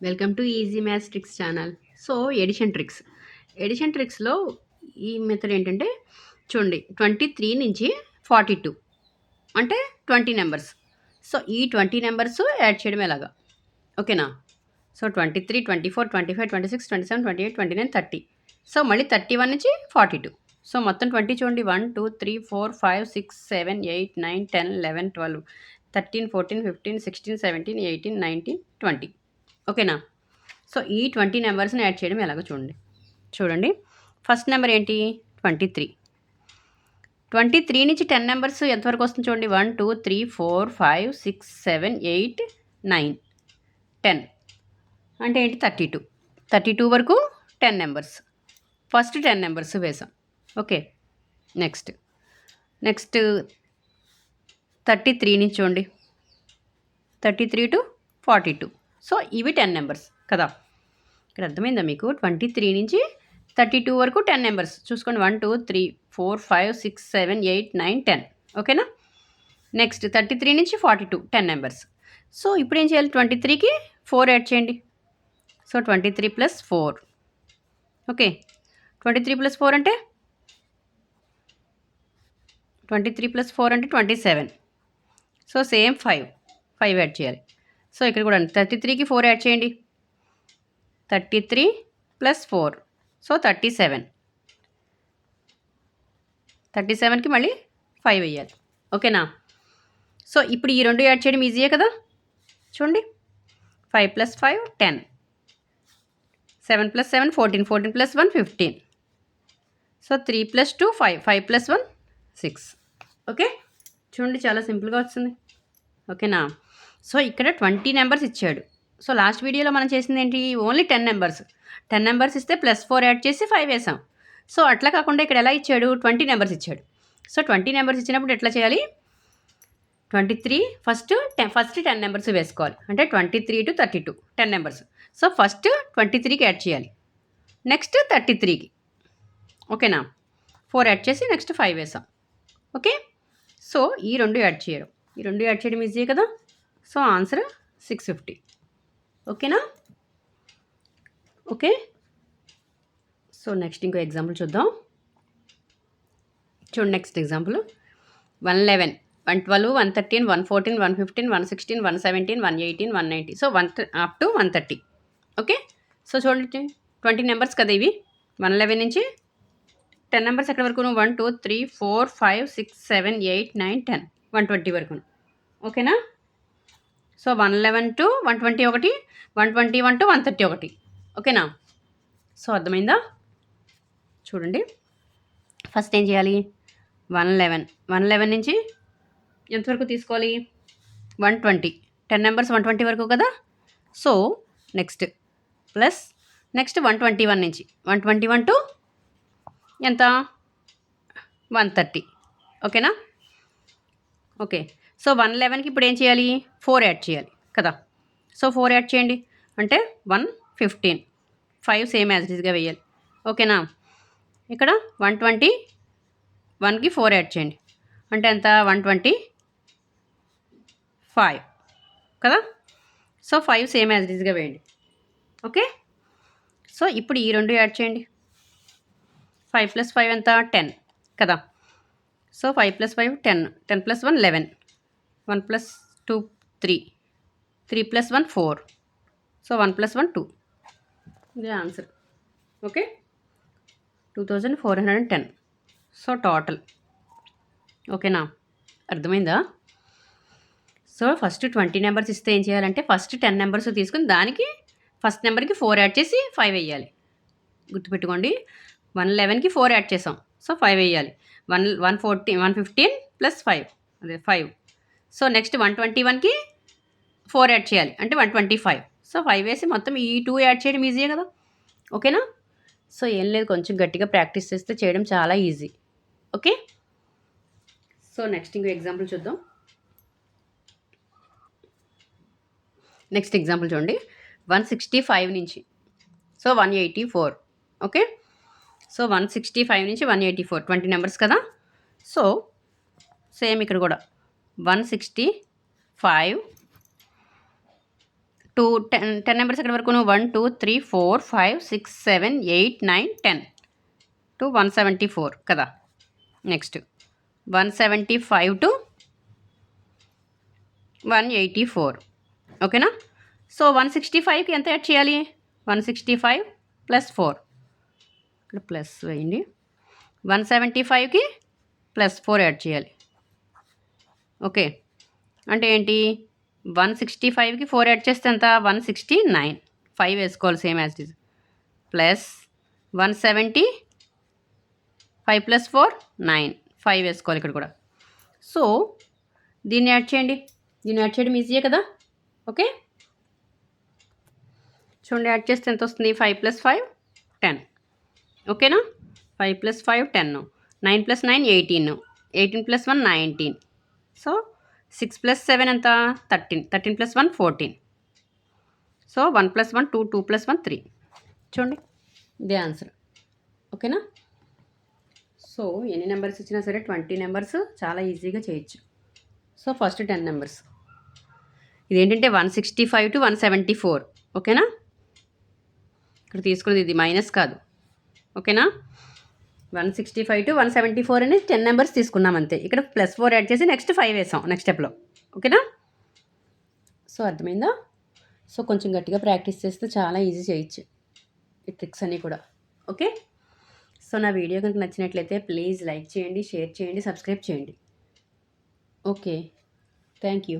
Welcome to easy maths tricks channel. So addition ట్రిక్స్లో ఈ method ఏంటంటే చూడండి 23 నుంచి 42 అంటే 20 నెంబర్స్. సో ఈ 20 నెంబర్స్ యాడ్ చేయడం ఎలాగా ఓకేనా. సో 23, 24, 25, 26, 27, 28, 29, 30. సో మళ్ళీ 31 నుంచి 42. సో మొత్తం 20 చూడండి 1 2 3 4 5 6 7 8 9 10 11 12 13 14 15 16 17 18 19 20 ఓకేనా. సో ఈ 20 నెంబర్స్ని యాడ్ చేయడం ఎలాగో చూడండి. ఫస్ట్ నెంబర్ ఏంటి 23. 23 నుంచి 10 నెంబర్స్ ఎంతవరకు వస్తుంది చూడండి 1 2 3 4 5 6 7 8 9 10 అంటే ఏంటి 32 వరకు 10 నెంబర్స్. ఫస్ట్ 10 నెంబర్స్ వేసాం. ఓకే నెక్స్ట్ 33 నుంచి చూడండి 33 టు 42. సో ఇవి 10 నెంబర్స్ కదా. ఇక్కడ అర్థమైందా మీకు 23 నుంచి 32 వరకు 10 నెంబర్స్ చూసుకోండి 1 2 3 4 5 6 7 8 9 10 ఓకేనా. నెక్స్ట్ 33 నుంచి 42 10 నెంబర్స్. సో ఇప్పుడు ఏం చేయాలి 23కి 4 యాడ్ చేయండి. సో 23 ప్లస్ 4 ఓకే 23 ప్లస్ 4 అంటే 27. సో సేమ్ 5 యాడ్ చేయాలి. సో ఇక్కడ కూడా 33కి 4 యాడ్ చేయండి 33 ప్లస్ 4 సో 37కి మళ్ళీ 5 వేయాలి ఓకేనా. సో ఇప్పుడు ఈ రెండు యాడ్ చేయడం ఈజీయే కదా. చూడండి 5 plus 5 10, 7 plus 7 14, 14 plus 1 15. So 3 plus 2 5, 5 plus 1 6 okay. చూడండి చాలా సింపుల్గా వచ్చింది ఓకేనా. సో ఇక్కడ 20 నెంబర్స్ ఇచ్చాడు. సో లాస్ట్ వీడియోలో మనం చేసింది ఏంటి ఓన్లీ 10 నెంబర్స్ ఇస్తే ప్లస్ 4 యాడ్ చేసి 5 వేసాం. సో అట్లా కాకుండా ఇక్కడ ఎలా ఇచ్చాడు 20 నెంబర్స్ ఇచ్చాడు. సో 20 నెంబర్స్ ఇచ్చినప్పుడు ఎట్లా చేయాలి 23 ఫస్ట్ 10 నెంబర్స్ వేసుకోవాలి. అంటే 23 టు 32 10 నెంబర్స్. సో ఫస్ట్ 23కి యాడ్ చేయాలి, నెక్స్ట్ 33కి ఓకేనా 4 యాడ్ చేసి నెక్స్ట్ 5 వేసాం ఓకే. సో ఈ రెండు యాడ్ చేయడం ఈజీ కదా. సో ఆన్సర్ 650 ఓకేనా. ఓకే సో నెక్స్ట్ ఇంకో ఎగ్జాంపుల్ చూద్దాం. చూడండి next example 111, 112, 113, 114, 115, 116, 117, 118, 190. So up to 130 okay. So చూడండి 20 నెంబర్స్ కదా ఇవి. 111 నుంచి 10 నెంబర్స్ ఎక్కడి వరకు 1 2 3 4 5 6 7 8 9 10 120 వరకు ఓకేనా. సో 111 టు 120 ఒకటి, 121 టు 130 ఒకటి ఓకేనా. సో అర్థమైందా. చూడండి ఫస్ట్ ఏం చేయాలి 111 నుంచి ఎంతవరకు తీసుకోవాలి 120 10 నెంబర్స్ 120 వరకు కదా. సో నెక్స్ట్ ప్లస్ నెక్స్ట్ 121 నుంచి 121 టు ఎంత 130 ఓకేనా. ఓకే సో 111కి ఇప్పుడు ఏం చేయాలి 4 యాడ్ చేయాలి కదా. సో 4 యాడ్ చేయండి అంటే 115, 5 సేమ్ యాజ్ ఇట్గా వేయాలి ఓకేనా. ఇక్కడ 121కి 4 యాడ్ చేయండి అంటే ఎంత 125 కదా. సో 5 సేమ్ యాజ్ ఇట్గా వేయండి ఓకే. సో ఇప్పుడు ఈ రెండు యాడ్ చేయండి 5 ప్లస్ 5 ఎంత 10 కదా. So 5 plus 5 10, 10 plus 1 11, 1 plus 2 3, 3 plus 1 4. So 1 plus 1 2 ఇది ఆన్సర్ ఓకే 2410. సో టోటల్ ఓకేనా అర్థమైందా. సో ఫస్ట్ 20 నెంబర్స్ ఇస్తే ఏం చేయాలంటే ఫస్ట్ 10 నెంబర్స్ తీసుకుని దానికి ఫస్ట్ నెంబర్కి 4 యాడ్ చేసి 5 వేయాలి. గుర్తుపెట్టుకోండి 111కి 4 యాడ్ చేసాం సో 5 వేయాలి. 115 ప్లస్ 5 అదే 5. సో నెక్స్ట్ 121కి 4 యాడ్ చేయాలి అంటే 125. సో 5 వేసి మొత్తం ఈ 2 యాడ్ చేయడం ఈజీయే కదా ఓకేనా. సో ఏం లేదు కొంచెం గట్టిగా ప్రాక్టీస్ చేస్తే చేయడం చాలా ఈజీ ఓకే. సో నెక్స్ట్ ఇంకో ఎగ్జాంపుల్ చూద్దాం. నెక్స్ట్ ఎగ్జాంపుల్ చూడండి 165 నుంచి సో 184 ఓకే. సో 165 నుంచి 184 20 నెంబర్స్ కదా. సో సేమ్ ఇక్కడ కూడా 165 10 నెంబర్స్ ఎక్కడి వరకు 1 2 3 4 5 6 7 8 9 10 టు 174 కదా. నెక్స్ట్ 175 టు 184 ఓకేనా. సో 165కి ఎంత యాడ్ చేయాలి? 165 ప్లస్ 4 ఇక్కడ ప్లస్ వేయండి. 175కి ప్లస్ 4 యాడ్ చేయాలి. ఓకే అంటే ఏంటి? 165కి 4 యాడ్ చేస్తే ఎంత? 169. 5 వేసుకోవాలి same as it is. Plus 170 5 plus 4 9. 5 వేసుకోవాలి ఇక్కడ కూడా. సో దీన్ని యాడ్ చేయండి. దీన్ని యాడ్ చేయడం ఈజీయే కదా. ఓకే చూడండి, యాడ్ చేస్తే ఎంత వస్తుంది? 5 ప్లస్ 5 10. ఓకేనా. 5 plus 5 10. 9 plus 9 18. 18 plus 1 19. So 6 plus 7 ఎంత? 13. 13 ప్లస్ 1 14. So 1 plus 1 2, 2 plus 1 3. చూడండి ఇదే ఆన్సర్. ఓకేనా. సో ఎన్ని నెంబర్స్ ఇచ్చినా సరే 20 నెంబర్స్ చాలా ఈజీగా చేయొచ్చు. సో ఫస్ట్ 10 నెంబర్స్ ఇదేంటంటే 165 టు 174. ఓకేనా. ఇక్కడ తీసుకున్నది ఇది మైనస్ కాదు. ఓకేనా. 165 టు 174 అని 10 నెంబర్స్ తీసుకున్నాం అంతే. ఇక్కడ ప్లస్ 4 యాడ్ చేసి నెక్స్ట్ 5 వేసాం నెక్స్ట్ స్టెప్లో. ఓకేనా. సో అర్థమైందా. సో కొంచెం గట్టిగా ప్రాక్టీస్ చేస్తే చాలా ఈజీ చేయొచ్చు ఈ ట్రిక్స్ అన్నీ కూడా. ఓకే. సో నా వీడియో కనుక నచ్చినట్లయితే ప్లీజ్ లైక్ చేయండి, షేర్ చేయండి, సబ్స్క్రైబ్ చేయండి. Okay thank you.